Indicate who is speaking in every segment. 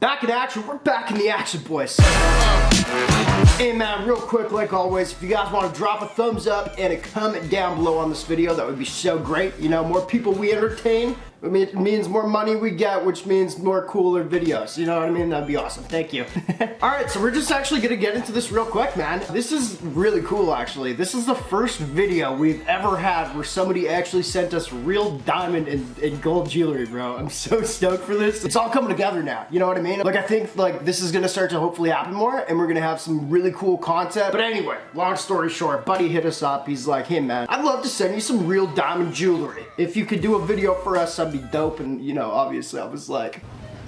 Speaker 1: Back in action, we're back in the action, boys. Hey man, real quick, like always, if you guys want to drop a thumbs up and a comment down below on this video, that would be so great. You know, more people we entertain, it means more money we get, which means more cooler videos. You know what I mean? That'd be awesome. Thank you. Alright, so we're just actually gonna get into this real quick, man. This is really cool, actually. This is the first video we've ever had where somebody actually sent us real diamond and gold jewelry, bro. I'm so stoked for this. It's all coming together now. You know what I mean? Like, I think, like, this is gonna start to hopefully happen more, and we're gonna have some really cool content. But anyway, long story short, buddy hit us up. He's like, hey man, I'd love to send you some real diamond jewelry. If you could do a video for us, that'd be dope. And you know, obviously I was like,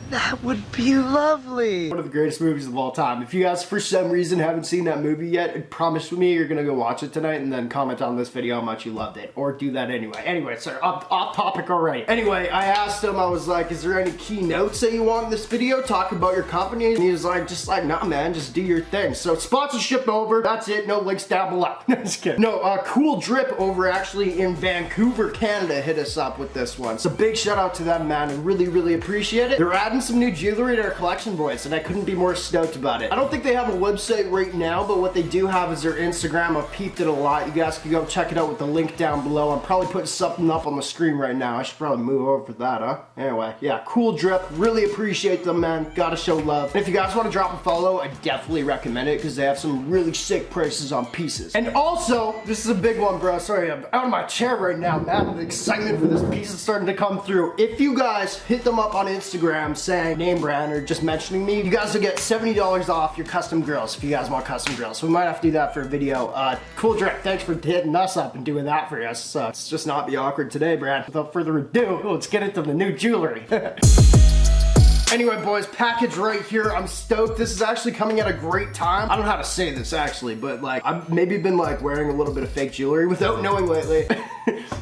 Speaker 1: that would be lovely. One of the greatest movies of all time. If you guys for some reason haven't seen that movie yet, promise me you're gonna go watch it tonight and then comment on this video how much you loved it. Or do that anyway. Anyway, sorry, off topic already. Anyway, I asked him, I was like, is there any key notes that you want in this video? Talk about your company. And he was like, nah man, just do your thing. So sponsorship over, that's it, no links down below. No, just kidding. No, Cool Drip over actually in Vancouver, Canada hit us up with this one. So big shout out to them, man, and really appreciate it. They're adding some new jewelry to their collection, boys, and I couldn't be more stoked about it. I don't think they have a website right now, but what they do have is their Instagram. I've peeped it a lot. You guys can go check it out with the link down below. I'm probably putting something up on the screen right now. I should probably move over for that, huh? Anyway, yeah, Cool Drip. Really appreciate them, man. Gotta show love. And if you guys want to drop a follow, I definitely recommend it because they have some really sick prices on pieces. And also, this is a big one, bro. Sorry, I'm out of my chair right now, man. The excitement for this piece is starting to come through. If you guys hit them up on Instagram saying NameBran or just mentioning me, you guys will get $70 off your custom grills if you guys want custom grills. So we might have to do that for a video. Cool Drip, thanks for hitting us up and doing that for us. Let's just not be awkward today, Brad. Without further ado, let's get into the new jewelry. Anyway, boys, package right here. I'm stoked. This is actually coming at a great time. I don't know how to say this actually, but like, I've maybe been like wearing a little bit of fake jewelry without knowing lately.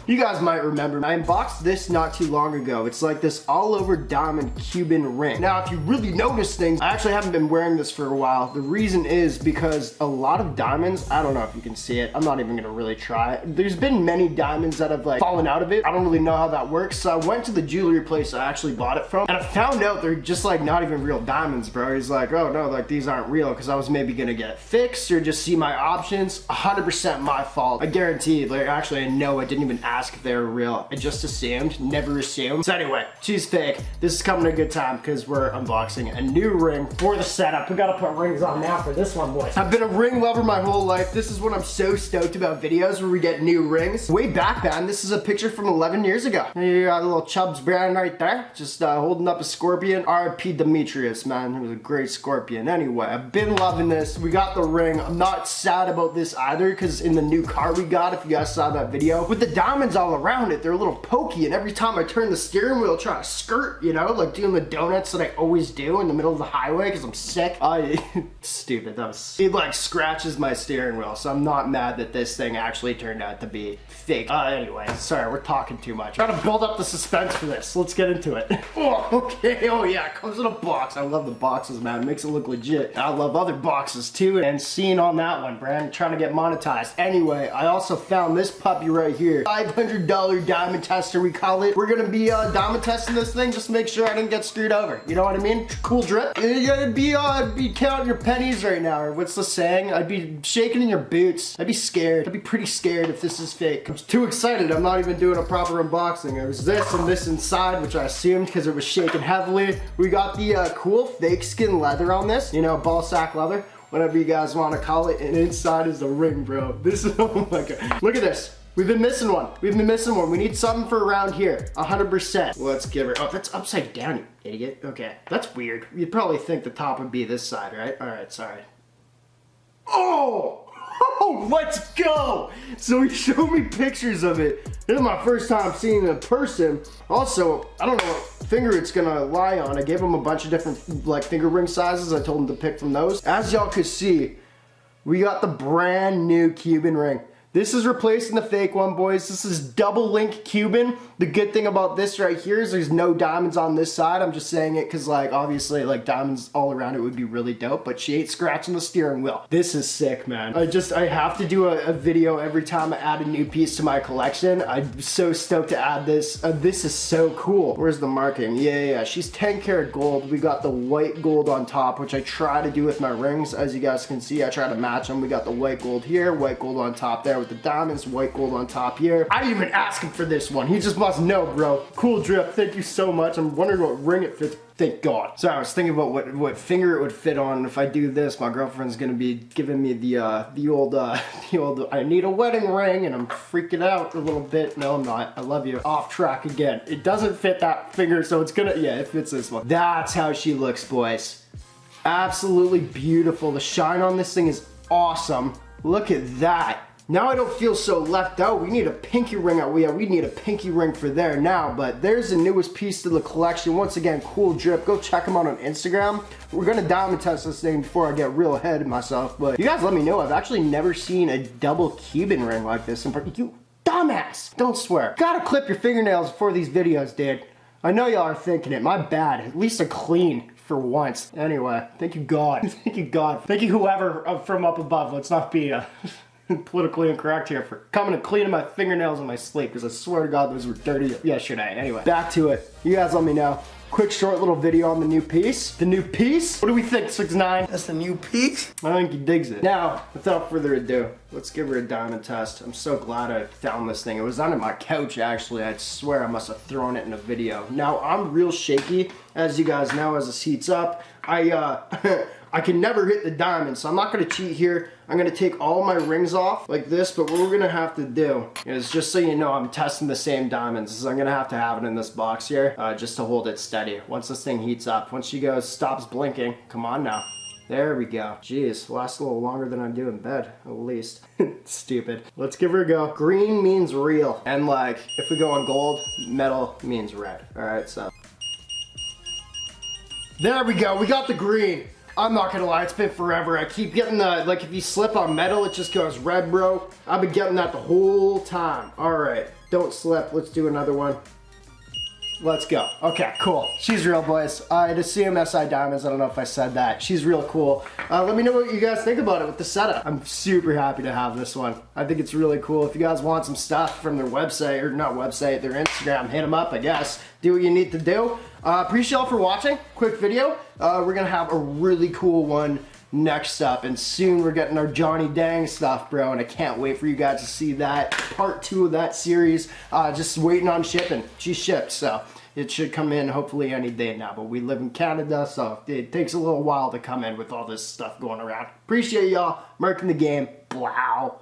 Speaker 1: You guys might remember, I unboxed this not too long ago. It's like this all over diamond Cuban ring. Now, if you really notice things, I actually haven't been wearing this for a while. The reason is because a lot of diamonds, I don't know if you can see it. I'm not even gonna really try it. There's been many diamonds that have like fallen out of it. I don't really know how that works. So I went to the jewelry place I actually bought it from, and I found out they're just like not even real diamonds, bro. He's like, oh no, like these aren't real, because I was maybe gonna get it fixed or just see my options. 100% my fault. I guarantee, like actually I know I didn't even ask if they were real. I just assumed, never assumed. So anyway, she's fake. This is coming at a good time because we're unboxing a new ring for the setup. We gotta put rings on now for this one, boys. I've been a ring lover my whole life. This is what I'm so stoked about videos where we get new rings. Way back, man, this is a picture from 11 years ago. You got a little Chubbs brand right there. Just holding up a scorpion. R.I.P. Demetrius, man. He was a great scorpion. Anyway, I've been loving this. We got the ring. I'm not sad about this either because in the new car we got, if you guys saw that video, with the diamonds all around it, they're a little pokey, and every time I turn the steering wheel trying to skirt, you know, like doing the donuts that I always do in the middle of the highway because I'm sick. Stupid. It like scratches my steering wheel, so I'm not mad that this thing actually turned out to be fake. Anyway, sorry, we're talking too much. Trying to build up the suspense for this. Let's get into it. Oh, okay. Oh yeah, it comes in a box. I love the boxes, man. It makes it look legit. I love other boxes too, and seeing on that one, Brand, trying to get monetized. Anyway, I also found this puppy right here. $500 diamond tester, we call it. We're gonna be diamond testing this thing just to make sure I didn't get screwed over. You know what I mean? Cool Drip. You're gonna be counting your pennies right now, or what's the saying? I'd be shaking in your boots. I'd be scared. I'd be pretty scared if this is fake. I'm too excited. I'm not even doing a proper unboxing. It was this and this inside, which I assumed because it was shaking heavily. We got the cool fake skin leather on this, you know, ball sack leather, whatever you guys want to call it, and inside is the ring, bro. This is, oh my god. Look at this. We've been missing one. We've been missing one. We need something for around here. 100%. Let's give her, oh, that's upside down, you idiot. Okay, that's weird. You'd probably think the top would be this side, right? All right, sorry. Oh! Oh, let's go! So he showed me pictures of it. This is my first time seeing it in person. Also, I don't know what finger it's gonna lie on. I gave him a bunch of different like finger ring sizes. I told him to pick from those. As y'all could see, we got the brand new Cuban ring. This is replacing the fake one, boys. This is double link Cuban. The good thing about this right here is there's no diamonds on this side. I'm just saying it because, like, obviously, like, diamonds all around it would be really dope, but she ain't scratching the steering wheel. This is sick, man. I have to do a video every time I add a new piece to my collection. I'm so stoked to add this. This is so cool. Where's the marking? Yeah. She's 10 karat gold. We got the white gold on top, which I try to do with my rings. As you guys can see, I try to match them. We got the white gold here, white gold on top there with the diamonds, white gold on top here. I didn't even ask him for this one. He just must know, bro. Cool drip. Thank you so much. I'm wondering what ring it fits. Thank God. So I was thinking about what finger it would fit on. If I do this, my girlfriend's gonna be giving me the old I need a wedding ring, and I'm freaking out a little bit. No, I'm not. I love you. Off track again. It doesn't fit that finger, so it's gonna, yeah, it fits this one. That's how she looks, boys. Absolutely beautiful. The shine on this thing is awesome. Look at that. Now I don't feel so left out. We need a pinky ring out. We need a pinky ring for there now, but there's the newest piece to the collection. Once again, cool drip. Go check them out on Instagram. We're gonna diamond test this thing before I get real ahead of myself, but you guys let me know. I've actually never seen a double Cuban ring like this. You dumbass, don't swear. Gotta clip your fingernails before these videos, dude. I know y'all are thinking it, my bad. At least they're clean for once. Anyway, thank you God. Thank you God. Thank you whoever from up above. Let's not be politically incorrect here for coming and cleaning my fingernails in my sleep, because I swear to God those were dirty yesterday. Anyway, back to it. You guys let me know. Quick short little video on the new piece. The new piece? What do we think, 6ix9ine?
Speaker 2: That's the new piece?
Speaker 1: I think he digs it. Now, without further ado, let's give her a diamond test. I'm so glad I found this thing. It was under my couch, actually. I swear I must have thrown it in a video. Now, I'm real shaky, as you guys know, as this heats up. I can never hit the diamond, so I'm not gonna cheat here. I'm gonna take all my rings off like this, but what we're gonna have to do is, just so you know, I'm testing the same diamonds, is I'm gonna have to have it in this box here, just to hold it steady. Once this thing heats up, once she stops blinking, come on now. There we go. Jeez, lasts a little longer than I do in bed, at least. Stupid. Let's give her a go. Green means real, and like, if we go on gold, metal means red. All right, so. There we go, we got the green. I'm not gonna lie, it's been forever. I keep getting the, like, if you slip on metal, it just goes red, bro. I've been getting that the whole time. All right, don't slip. Let's do another one. Let's go. Okay, cool. She's real, boys. I'd assume SI Diamonds. I don't know if I said that. She's real cool. Let me know what you guys think about it with the setup. I'm super happy to have this one. I think it's really cool. If you guys want some stuff from their website, or not website, their Instagram, hit them up, I guess. Do what you need to do. Appreciate y'all for watching. Quick video. We're gonna have a really cool one next up, and soon we're getting our Johnny Dang stuff, bro, and I can't wait for you guys to see that. Part 2 of that series. Just waiting on shipping. She shipped, so it should come in hopefully any day now, but we live in Canada, so it takes a little while to come in with all this stuff going around. Appreciate y'all. Merc in the game. Blow.